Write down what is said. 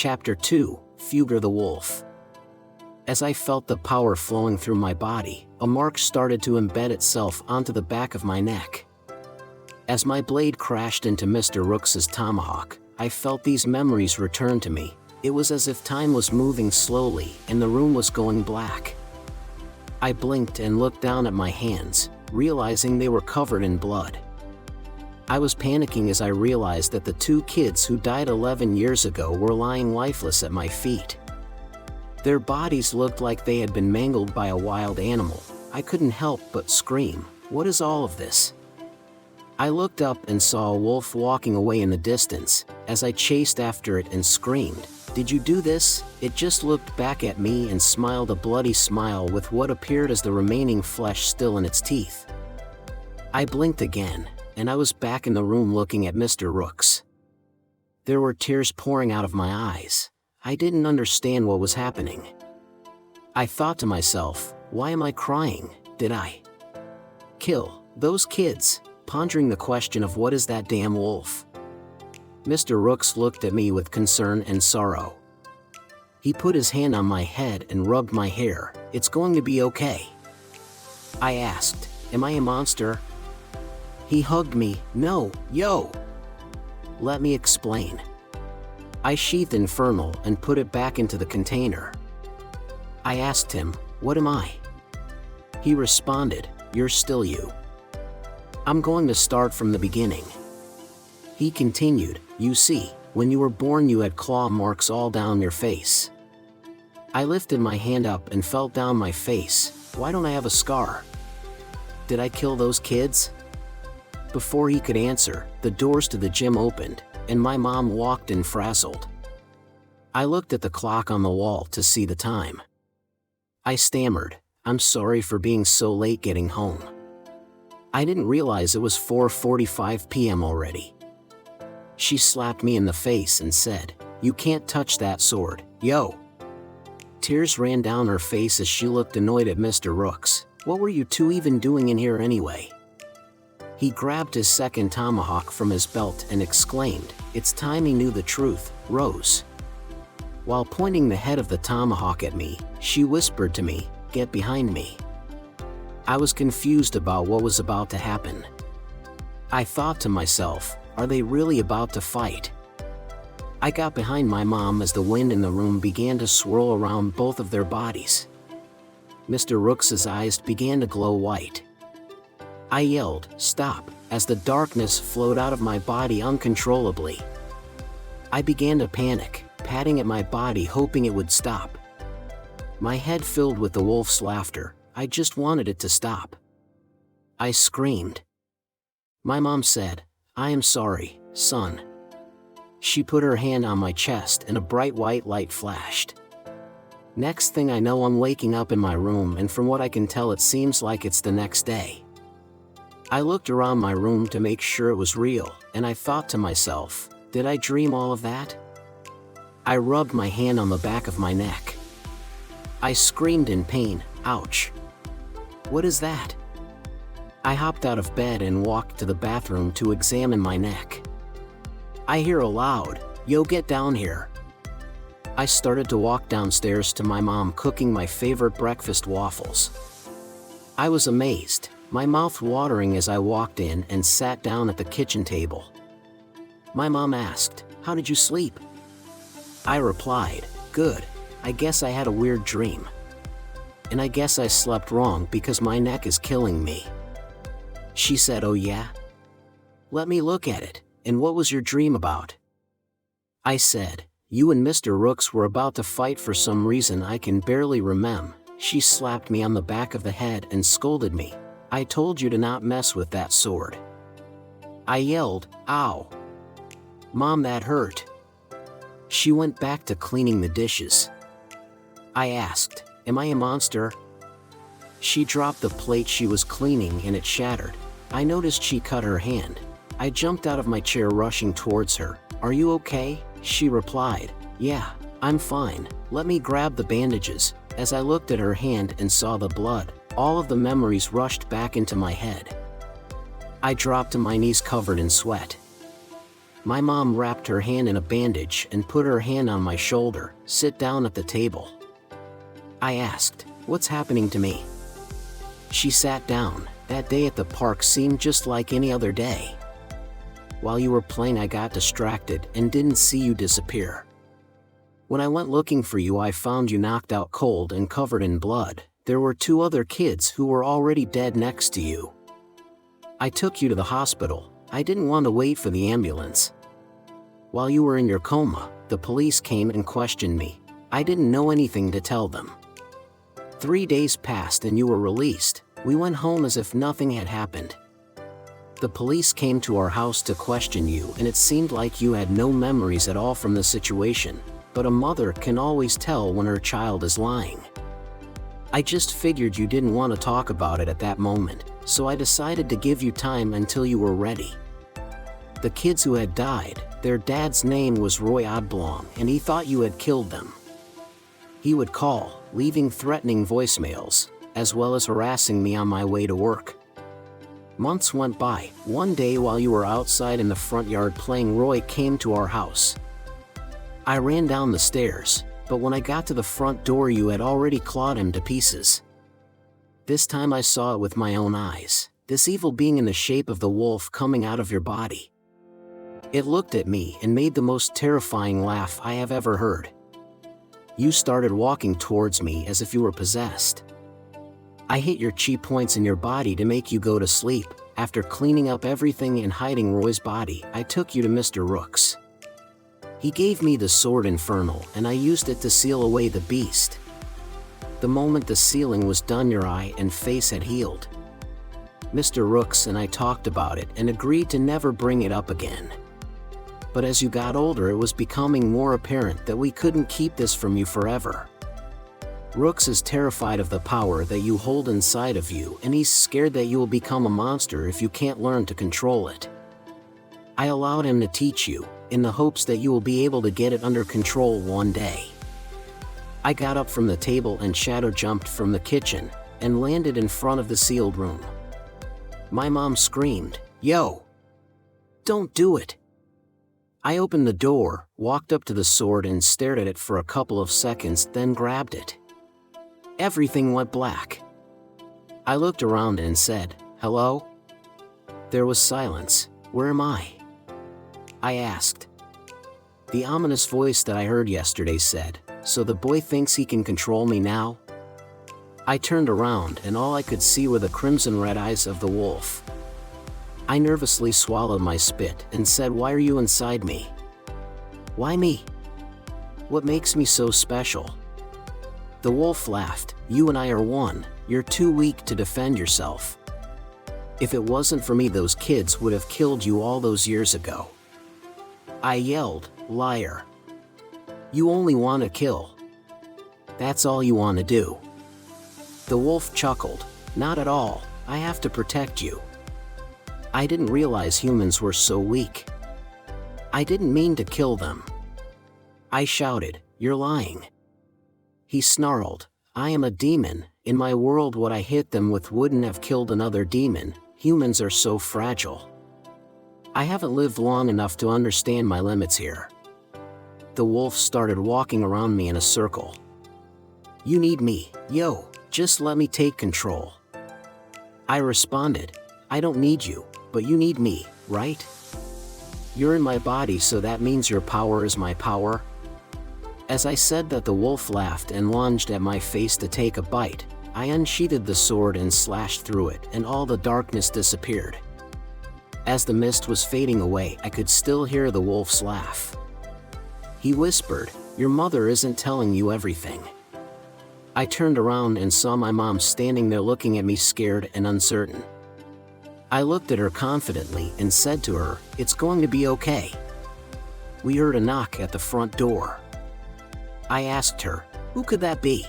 Chapter 2, Fugger the Wolf. As I felt the power flowing through my body, a mark started to embed itself onto the back of my neck. As my blade crashed into Mr. Rooks's tomahawk, I felt these memories return to me. It was as if time was moving slowly and the room was going black. I blinked and looked down at my hands, realizing they were covered in blood. I was panicking as I realized that the 2 kids who died 11 years ago were lying lifeless at my feet. Their bodies looked like they had been mangled by a wild animal. I couldn't help but scream, "What is all of this?" I looked up and saw a wolf walking away in the distance. As I chased after it and screamed, "Did you do this?" It just looked back at me and smiled a bloody smile with what appeared as the remaining flesh still in its teeth. I blinked again, and I was back in the room looking at Mr. Rooks. There were tears pouring out of my eyes. I didn't understand what was happening. I thought to myself, why am I crying? Did I kill those kids? Pondering the question of what is that damn wolf? Mr. Rooks looked at me with concern and sorrow. He put his hand on my head and rubbed my hair. "It's going to be okay." I asked, "Am I a monster?" He hugged me. "No, yo." Let me explain. I sheathed Infernal and put it back into the container. I asked him, "What am I?" He responded, "You're still you. I'm going to start from the beginning." He continued, "You see, when you were born you had claw marks all down your face." I lifted my hand up and felt down my face. Why don't I have a scar? Did I kill those kids? Before he could answer, the doors to the gym opened, and my mom walked in frazzled. I looked at the clock on the wall to see the time. I stammered, "I'm sorry for being so late getting home. I didn't realize it was 4:45 p.m. already." She slapped me in the face and said, "You can't touch that sword, yo." Tears ran down her face as she looked annoyed at Mr. Rooks. "What were you 2 even doing in here anyway?" He grabbed his second tomahawk from his belt and exclaimed, "It's time he knew the truth, Rose." While pointing the head of the tomahawk at me, she whispered to me, "Get behind me." I was confused about what was about to happen. I thought to myself, are they really about to fight? I got behind my mom as the wind in the room began to swirl around both of their bodies. Mr. Rooks's eyes began to glow white. I yelled, "Stop," as the darkness flowed out of my body uncontrollably. I began to panic, patting at my body hoping it would stop. My head filled with the wolf's laughter. I just wanted it to stop. I screamed. My mom said, "I am sorry, son." She put her hand on my chest and a bright white light flashed. Next thing I know, I'm waking up in my room, and from what I can tell it seems like it's the next day. I looked around my room to make sure it was real, and I thought to myself, did I dream all of that? I rubbed my hand on the back of my neck. I screamed in pain, "Ouch. What is that?" I hopped out of bed and walked to the bathroom to examine my neck. I hear a loud, "Yo, get down here." I started to walk downstairs to my mom cooking my favorite breakfast waffles. I was amazed, my mouth watering as I walked in and sat down at the kitchen table. My mom asked, "How did you sleep?" I replied, "Good. I guess I had a weird dream. And I guess I slept wrong because my neck is killing me." She said, "Oh yeah? Let me look at it, and what was your dream about?" I said, "You and Mr. Rooks were about to fight for some reason I can barely remember." She slapped me on the back of the head and scolded me. "I told you to not mess with that sword." I yelled, "Ow. Mom, that hurt." She went back to cleaning the dishes. I asked, "Am I a monster?" She dropped the plate she was cleaning and it shattered. I noticed she cut her hand. I jumped out of my chair rushing towards her. "Are you okay?" She replied, "Yeah, I'm fine. Let me grab the bandages." As I looked at her hand and saw the blood, all of the memories rushed back into my head. I dropped to my knees covered in sweat. My mom wrapped her hand in a bandage and put her hand on my shoulder. "Sit down at the table." I asked, "What's happening to me?" She sat down. "That day at the park seemed just like any other day. While you were playing, I got distracted and didn't see you disappear. When I went looking for you, I found you knocked out cold and covered in blood. There were 2 other kids who were already dead next to you. I took you to the hospital. I didn't want to wait for the ambulance. While you were in your coma, the police came and questioned me. I didn't know anything to tell them. 3 days passed and you were released. We went home as if nothing had happened. The police came to our house to question you, and it seemed like you had no memories at all from the situation, but a mother can always tell when her child is lying. I just figured you didn't want to talk about it at that moment, so I decided to give you time until you were ready. The kids who had died, their dad's name was Roy Oddblong, and he thought you had killed them. He would call, leaving threatening voicemails, as well as harassing me on my way to work. Months went by. One day while you were outside in the front yard playing, Roy came to our house. I ran down the stairs, but when I got to the front door you had already clawed him to pieces. This time I saw it with my own eyes, this evil being in the shape of the wolf coming out of your body. It looked at me and made the most terrifying laugh I have ever heard. You started walking towards me as if you were possessed. I hit your chi points in your body to make you go to sleep. After cleaning up everything and hiding Roy's body, I took you to Mr. Rooks. He gave me the sword Infernal, and I used it to seal away the beast. The moment the sealing was done, your eye and face had healed. Mr. Rooks and I talked about it and agreed to never bring it up again. But as you got older, it was becoming more apparent that we couldn't keep this from you forever. Rooks is terrified of the power that you hold inside of you, and he's scared that you will become a monster if you can't learn to control it. I allowed him to teach you, in the hopes that you will be able to get it under control one day. I got up from the table and shadow jumped from the kitchen, and landed in front of the sealed room. My mom screamed, "Yo! Don't do it!" I opened the door, walked up to the sword and stared at it for a couple of seconds, then grabbed it. Everything went black. I looked around and said, "Hello?" There was silence. "Where am I?" I asked. The ominous voice that I heard yesterday said, "So the boy thinks he can control me now?" I turned around and all I could see were the crimson red eyes of the wolf. I nervously swallowed my spit and said, "Why are you inside me?" "Why me? What makes me so special?" The wolf laughed. "You and I are one. You're too weak to defend yourself. If it wasn't for me, those kids would have killed you all those years ago." I yelled, "Liar. You only want to kill. That's all you want to do." The wolf chuckled. "Not at all. I have to protect you. I didn't realize humans were so weak. I didn't mean to kill them." I shouted, "You're lying." He snarled, "I am a demon. In my world, what I hit them with wouldn't have killed another demon. Humans are so fragile. I haven't lived long enough to understand my limits here." The wolf started walking around me in a circle. "You need me, yo, just let me take control." I responded, "I don't need you, but you need me, right? You're in my body, so that means your power is my power." As I said that, the wolf laughed and lunged at my face to take a bite. I unsheathed the sword and slashed through it, and all the darkness disappeared. As the mist was fading away, I could still hear the wolf's laugh. He whispered, "Your mother isn't telling you everything." I turned around and saw my mom standing there looking at me, scared and uncertain. I looked at her confidently and said to her, "It's going to be okay." We heard a knock at the front door. I asked her, "Who could that be?"